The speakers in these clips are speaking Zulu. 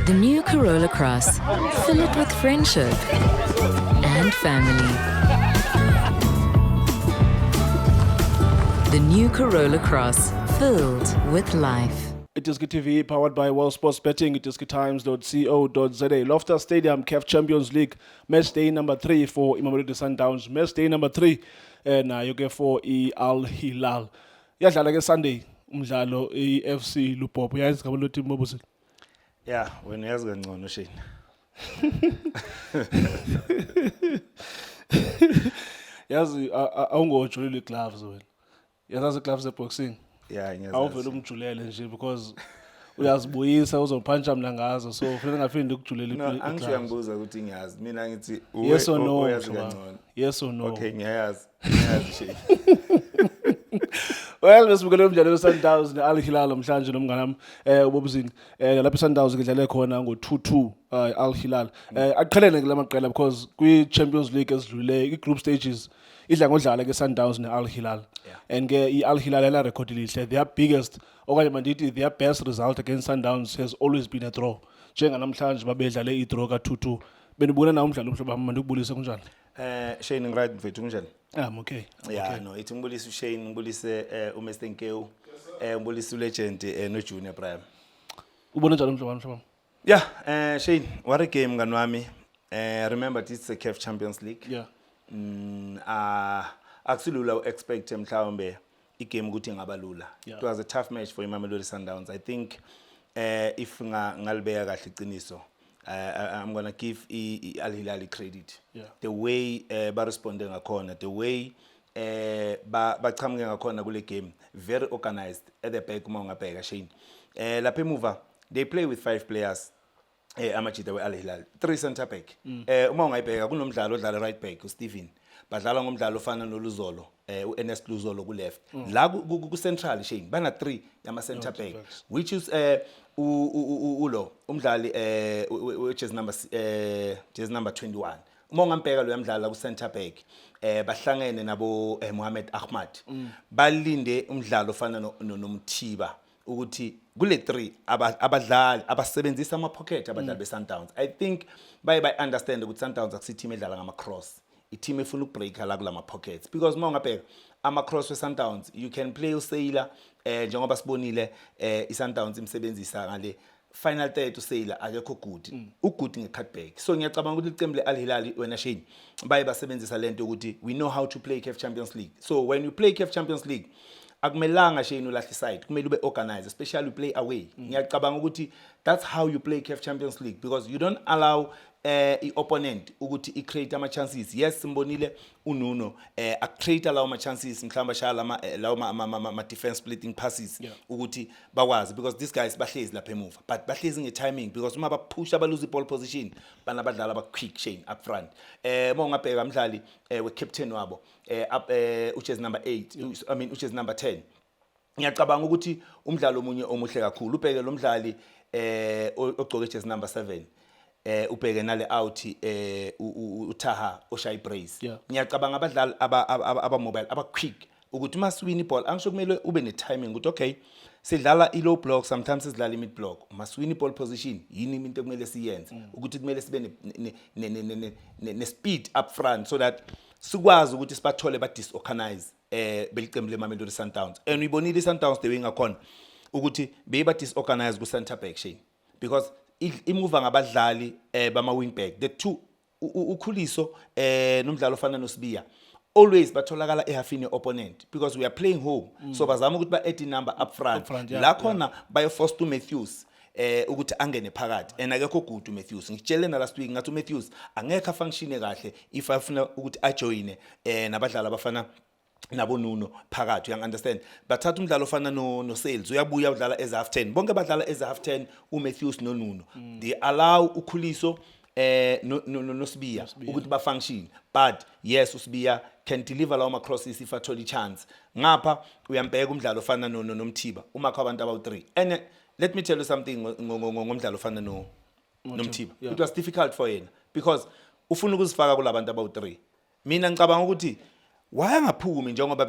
The new Corolla Cross. Fill it with friendship and family. The new Corolla Cross. Filled with life. It is TV powered by World Sports Betting. It is times.co.za. Loftus Stadium, CAF Champions League, match day number 3 for Mamelodi Sundowns. Match day number 3, and you get for Al Hilal. Yadlala ke Sunday, umdlalo FC Lupopo. Yazi kabalo team mobusi. Yeah, when yazi kangcono Shane. Yazi awungojulile gloves wena. Yazi gloves boxing. Yeah, ngiyazi. Awuvela umjulele nje because uyazibuyisa uzophantsha mina ngazo, so kufanele ngafindi ukujulele No, angisho ngibuza ukuthi ngiyazi. Mina ngithi yes or no, uyazi kangcono. Yes or no. Okay, ngiyazi. Ngiyazi Shane. Well, besibukele umdlalo weSundowns neAl Hilal namhlanje nomnganami ubobuzini lapha eSundowns ngidlale khona ngo 2-2 Al Hilal. Aqhelene ke lamaqela because kwi Champions League esidlule i group stages idla ngodlala ke Sundowns neAl Hilal. And ke iAl Hilal yala record lihle, their biggest okanye mandithi their best result against Sundowns has always been a draw. Njenganamhlanje babedlale I draw ka 2-2. Benibona na umdlalo mhlobo wami mandikubulise kunjani? Shane ngiright mfethu kunjani? I'm okay. Yeah, no, ithi ngibulise uShane, ngibulise uMr Nkewu, ngibulise uLegend no Junior Prime. Ubona njalo mhlobo wami? Yeah, Shane, what a game ngani wami. Remember this is a CAF Champions League. Yeah. Akusilula expect mhlawumbe igame ukuthi ngabalula. Yeah. It was a tough match for Mamelodi Sundowns. I think if ngalibeka kahle iqiniso, I'm going to give Al Hilal credit. Yeah. The way ba responding ngakhona, the way ba chamuke ngakhona kule game, very organized at the back uma ungabheka Shane. Lapha emuva they play with 5 players. Amajita we Al Hilal, 3 center back. Uma ungayibheka kunomdlalo odlala right back uSteven. Badlala ngomdlalo ofana noLuzolo, uNS Luzolo ku left. La ku central Shane bana 3 yama center back, which is ulo umdlali which is number 21. Uma ungambheka lo yamdlala ku center back bahlangene nabo Mohamed Ahmad. Balinde umdlalo ofana nomthiba ukuthi kule 3 abadlali abasebenzisa ama pocket abadlali beSundowns. I think by understand ukuthi Sundowns akusithi edlala ngama cross. I-team efuna ukubreaka la kulama pockets because uma ungabheka ama cross we-Sundowns you can play uSailor njengoba sibonile iSundowns imsebenzisa ngale final third uSailor akekho good ugood nge-cutback, so ngiyacabanga ukuthi iqembu leAl Hilal wena Shane baye basebenzisa lento ukuthi we know how to play CAF Champions League. So when you play CAF Champions League akumelanga Shane ulahle side, kumele ube organized, especially you play away. Ngiyacabanga ukuthi that's how you play CAF Champions League because you don't allow i-opponent ukuthi i-create ama-chances. Yes, simbonile uNuno a-create lawo ma-chances mhlawumbe shala lawo ma-defense splitting passes ukuthi bakwazi because these guys bahlezi lapha emuva but bahlezi nge-timing because uma baphusha abaluze i-ball position bana badlala aba-quick Shane up front. Uma ungabheka umdlali we-captain wabo which is number 8, I mean which is number 10. Ngiyacabanga ukuthi umdlalo omunye omuhle kakhulu ubheke lo mdlali ogcoke jersey number 7 ubheke nale out uTaha oShai Brace. Ngiyacabanga abadlali aba mobile aba quick ukuthi uma swing iball angisho kumele ube ne timing ukuthi okay sidlala i low block, sometimes sidlala i mid block, uma swing ball position yini into kumele siyenze ukuthi kumele sibe ne speed up front so that sikwazi ukuthi sibathole ba disorganize belicembu leMamelodi Sundowns. And uyibonile iSundowns the way ngakhona ukuthi beyiba disorganize ku center back Shane because imuva ngabadlali bama wing back the two ukhuliso nomdlalo ofana noSibiya always batholakala ehafini opponent because we are playing home. So bazama ukuthi ba add number up front la khona bayo force to Matthews ukuthi angene phakathi and akekho good uMatthews. Ngitshele na last week ngathi uMatthews angekho function kahle if afuna ukuthi ajoine nabadlali abafana nabo Nuno phakathi, you understand, bathatha umdlalo ofana no Sales uyabuya udlala as half 10 bonke badlala as half 10 uMatthews no Nuno. They allow ukhuliso no Sibiya ukuthi ba function but yes uSibiya can deliver lawo ma crosses if athola chance. Ngapha uyambheka umdlalo ofana nomthiba umakho abantu abawu 3 and let me tell you something ngomdlalo ofana nomthiba. It was difficult for yena because ufuna ukuzifaka kulabantu abawu 3. Mina ngicabanga ukuthi wayangaphumi njengoba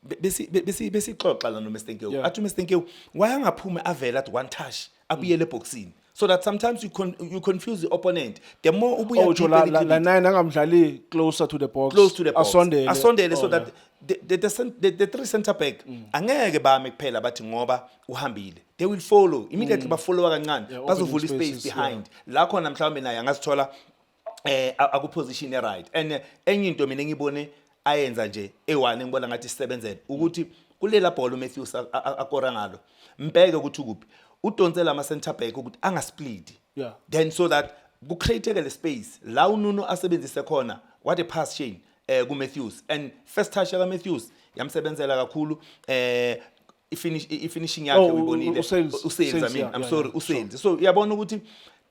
besixoxa la noMr Nkewu athi uMr Nkewu wayangaphumi avela at one touch abuyele eboxini so that sometimes you confuse the opponent. The more ubuya Oh, deep la in the nine angamdlali closer to the box. close to the box. Asondele. Asondele, so Oh, that the three centre back angeke bame kuphela bathi ngoba uhambile. They will follow immediately bafollow kancane Yeah, bazovula opening space spaces, behind. La khona mhlawumbe naye angasithola aku position right. And enye into mina ngibone ayenza nje e1 ngibona ngathi sisebenzele ukuthi kulela ball uMatthews akora ngalo. Mbheke ukuthi ukuphi. Udonsela ama center back ukuthi anga split. Yeah. Then so that ku create le space la uNuno asebenzise khona what a pass chain ku Matthews, and first touch ka Matthews yamsebenzela kakhulu finishing yakhe uyibonile Usales, I mean yeah, I'm yeah, sorry yeah, Usales. So uyabona ukuthi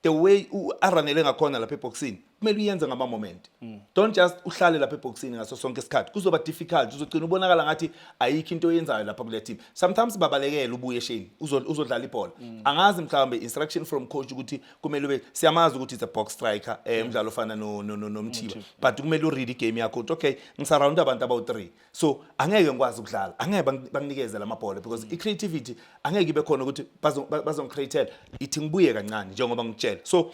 the way aranele ngakhona lapha eboxini kumele uyenze ngama moment. Don't just uhlale lapha eboxini ngaso sonke isikhathi kuzoba difficult, uzogcina ubonakala ngathi ayikho into oyenzayo lapha kule team. Sometimes babalekele ubuye sheni uzodlala ibhola. Angazi mhlawumbe instruction from coach ukuthi kumele ube siyamazi ukuthi it's a box striker umdlalo ofana noMthiba, but kumele uread igame yakho ukuthi okay ngisurround abantu about 3, so angeke ngikwazi ukudlala, angeke banginikeze lamabhola because I creativity angeke ibe khona ukuthi bazongicreate ithi ngibuye kancane njengoba ngitshela. So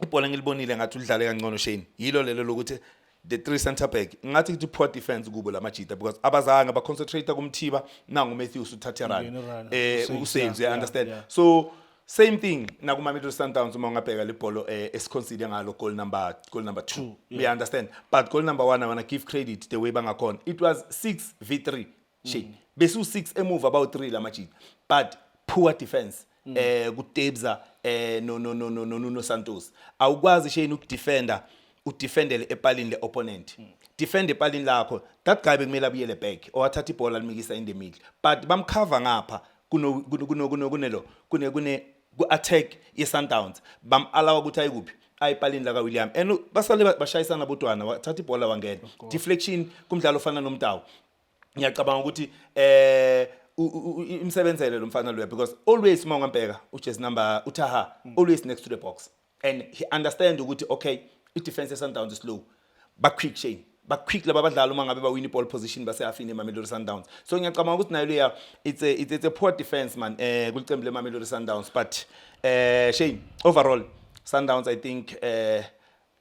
ibhola ngilibonile ngathi udlale kangcono Shane, yilo lelo lokuthi the 3 center back ngathi ukuthi poor defense kubo lamajita because abazanga ba concentrate kumthiba nangu Matthews uthathe run Usales, you understand. So same thing na kuma Mamelodi Sundowns uma ungabheka lebhola esiconsider ngalo goal number 2, you understand, but goal number 1 I want to give credit the way bangakhona, it was 6v3 Shane, besu 6 emove about 3 lamajita, but poor defense kuTebza no Santos awukwazi Shane ukudefenda udefendele epalini le opponent, defend epalini lakho, that guy bekumele abuyele back or athatha ibhola alimikisa in the middle, but bamcover ngapha kunelo ku attack ye Sundowns bam allow ukuthi ayikuphi ayipalini la ka William and basale bashayisana bodwana wathatha ibhola wangena deflection kumdlalo ofana nomtawu. Ngiyacabanga ukuthi imsebenzele lo mfana lo because always uma ungambheka ujersey number uTaha always next to the box and he understand ukuthi okay i defense Sundowns is slow ba quick Shane ba quick laba badlala uma ngabe ba win ball position base afine Mamelodi Sundowns. So ngiyacabanga ukuthi nayo leya it's a poor defense man kulicembu le Mamelodi Sundowns, but Shane overall Sundowns I think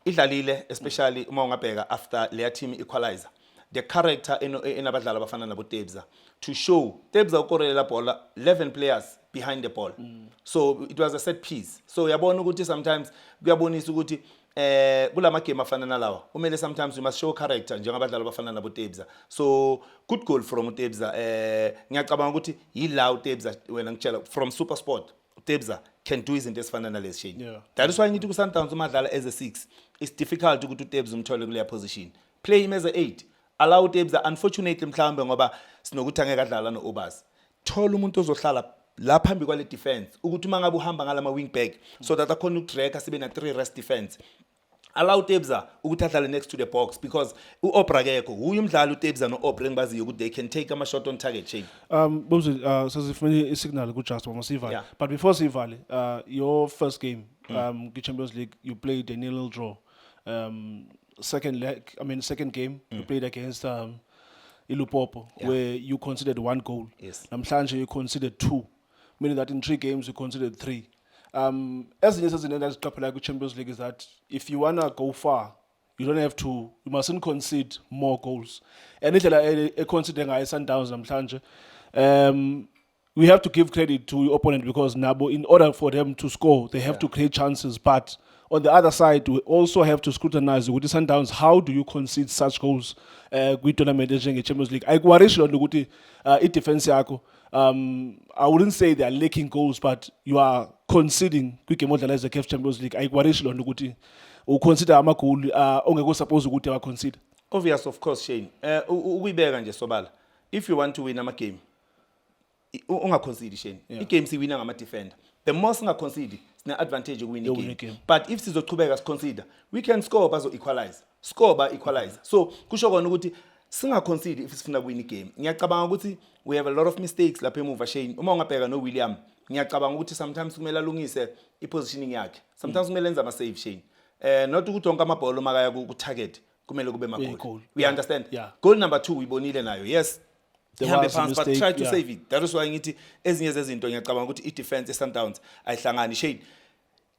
idlalile especially uma ungabheka after their team equalizer the character enabadlala bafana nabo Tebza to show Tebza ukorelela bhola 11 players behind the ball, so it was a set piece. So uyabona ukuthi sometimes kuyabonisa ukuthi kulama game afana nalawa umele sometimes you must show character njengabadlali bafana nabo Tebza. So good goal from Tebza. Ngiyacabanga ukuthi yila uTebza wena ngitshela from SuperSport Tebza can do izinto ezifana nalezi Shane. Yeah. That is why ngithi ku Sundowns umadlala as a 6 it's difficult ukuthi uTebza umthole kule position, play him as a 8, allow Tebza unfortunately mhlawumbe ngoba sinokuthi angeke adlala noObas, thola umuntu ozohlala la phambi kwale defense ukuthi mangabe uhamba ngalama wing back so that akhona ukudrag asibe na 3 rest defense, allow Tebza ukuthi adlale next to the box because uObra kekho uyu umdlali uTebza noObra engibaziyo ukuthi they can take ama shot on target Shane. Bomzi sasifuna isignal ku Just Masivale. Yeah. But before Sivale, your first game ku Champions League you played a 0-0 draw. Second game you played against Ilupopo, where you considered 1 goal. Yes. Namhlanje you considered 2, meaning that in 3 games you considered 3. As in the Champions League is that if you wanna go far, you mustn't concede more goals. And if you considering Sundowns namhlanje, we have to give credit to your opponent because Nabo, in order for them to score, they have to create chances. But on the other side, we also have to scrutinize with the Sundowns. How do you concede such goals with tournament in Champions League? I worry it defense yako. I wouldn't say they are lacking goals, but you are conceding quick modelize the Champions League. I worry u consider ama goal ongeko suppose ukuthi aba consider. Obvious of course Shane. Ukuyibeka nje sobala. If you want to win ama game, unga concede Shane. I game siwina ngama defender. The most unga concede sine advantage of winning game. But if sizochubeka siconsider, we can score bazo equalize. Score ba equalize. So kusho kona ukuthi singa concede if sifuna win game. Ngiyacabanga ukuthi we have a lot of mistakes lapha emuva Shane. Uma ungabheka no William, ngiyacabanga ukuthi sometimes kumele alungise I positioning yakhe. Sometimes kumele enza ama save Shane. Not ukuthi onke amabhola makaya ku target kumele kube ma goal. We understand. Yeah. Goal number 2 uyibonile nayo. Yes. There Ihambe was a phansi but mistake, try to yeah. save it. That is why ngithi ezinye zezinto ngiyacabanga ukuthi I defense Sundowns ayihlangani Shane.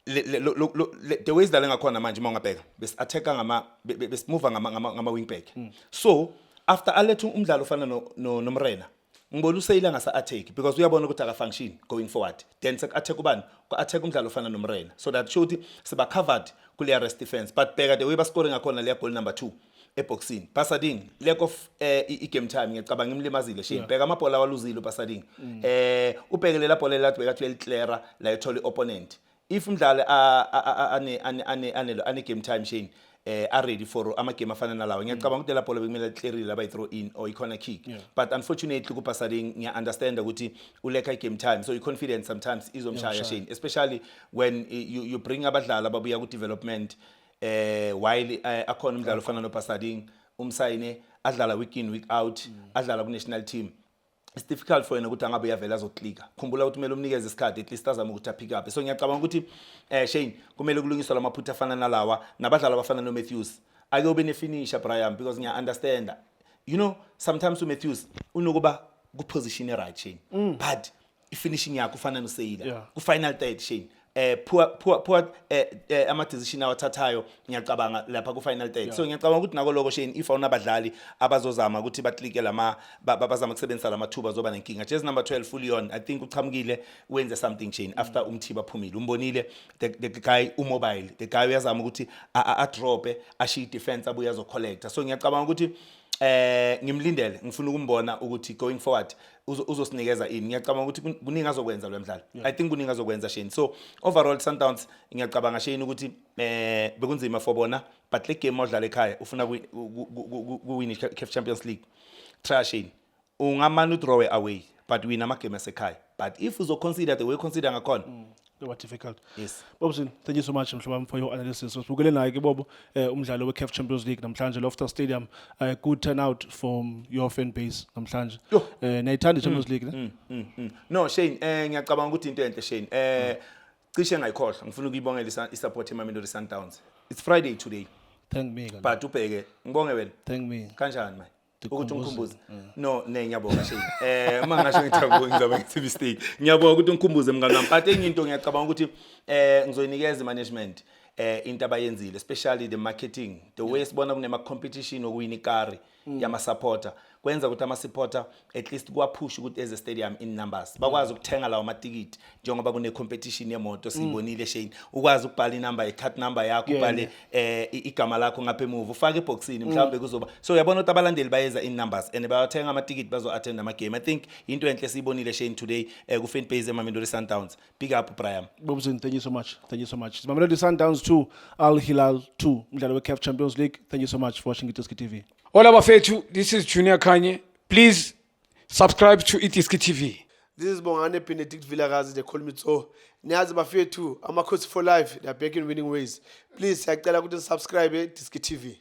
the ways that ngakhona manje mawungabheka bes-attacka besimova ngama wing back. So after aletha umdlalo ofana nomrena ngibona useyila ngasa-attack because uyabona ukuthi aka-function going forward, then sek-attack ubani ku-attack umdlalo ofana nomrena, so that show ukuthi siba-covered kule rest defense. But bheka the way bascoring ngakhona leya goal number 2 eboxini, Pasading lack of i-game time ngiyacabanga imlimazile shini. Bheka amabhola awaluzile uPasading, ubheke lela bhola lathi beka kuthi clear la ethola opponent. If umdlali ane game time shini are ready for ama game afana nalawo, ngiyacabanga ukuthi la bhola bekumele clearile by throw in or i-corner kick. But unfortunately kuPasading ngiya understand ukuthi uleka i-game time, so i-confidence sometimes izomshaya shini, especially when you bring abadlali ababuya ku-development while akhona umdlalo ofana noPasading umsayine adlala week in week out, adlala ku-national team. It's difficult for yena ukuthi angabe uyavela azoclicka. Khumbula ukuthi kumele umnikeze isikhathi at least azama ukuthi apick up. So ngiyacabanga ukuthi Shane kumele kulungiswe lamaphutha afana nalawa nabadlali abafana noMatthews. Ake ube nefinisher Brian, because ngiya understand, you know, sometimes uMatthews unokuba ku position right Shane, but i-finishing yakho ufana noSeyila ku final third Shane. Poor ama decision awathathayo ngiyacabanga lapha ku final third. So ngiyacabanga ukuthi nako lokho Shane, if awunabadlali abazozama ukuthi baklike bazama ukusebenzisa lamathuba zoba nenkinga. Just number 12 fully on, I think uchamukile wenze something Shane after umthiba phumile. Umbonile the guy umobile, the guy uyazama ukuthi a drop ashi defense abuya zo collector. So ngiyacabanga ukuthi ngimlindele, ngifuna ukumbona ukuthi going forward uzosinikeza ini. Ngiyacabanga ukuthi kuningi azokwenza lo mdlalo. I think kuningi azokwenza Shane. So overall Sundowns ngiyacabanga Shane ukuthi bekunzima for bona, but le game odlala ekhaya ufuna kuwin CAF Champions League. Try Shane, ungamane draw away but win ama game asekhaya. But if uzo consider the way consider ngakhona What difficult. Yes. Bobson, thank you so much mhlobam for your analysis. Sibukele naye ke Bobo umdlalo we-CAF Champions League namhlanje Loftus Stadium. Good turnout from your fan base namhlanje. Nayithanda i-Champions League ne? No Shane, ngiyacabanga ukuthi into enhle Shane. Cishe ngayikhohlwa, ngifuna ukuyibongela i-support eMamelodi Sundowns. It's Friday today. Thank me. But ubheke ngibonge wena. Thank me. Kanjani manje? Ukuthi ungikhumbuze. No, ngiyabonga Shane. Mangasho ngithabu ngizaba ngithi mistake. Ngiyabonga ukuthi ungikhumbuze mngani wami. But enye into ngiyacabanga ukuthi ngizoyinikeza management into abayenzile, especially the marketing, the way sibona kunema competition okuwina ikari yama supporter. Kwenza ukuthi ama supporter at least kuwapush ukuthi as a stadium in numbers bakwazi ukuthenga lawo amatikiti njengoba kune competition yemoto sibonile Shane, ukwazi ukubhala inumber i-card number yakho, ubhale igama lakho ngapha emuva ufake eboxini mhlawumbe kuzoba. So uyabona ukuthi abalandeli bayeza in numbers and bayathenga amatikiti bazo attend ama game. I think into enhle sibonile Shane today ku fan base eMamelodi Sundowns. Big up Brian. Bobson, thank you so much. Thank you so much. Mamelodi Sundowns 2, Al Hilal 2, umdlalo we-CAF Champions League. Thank you so much for watching Itiski TV. Hola bafethu, this is Junior Kanye. Please subscribe to Itiski TV. This is Bongane Benedict Villagazi, they call me so. Niyazi bafethu, ama coach for life, they are back in winning ways. Please, siyacela ukuthi subscribe Itiski TV.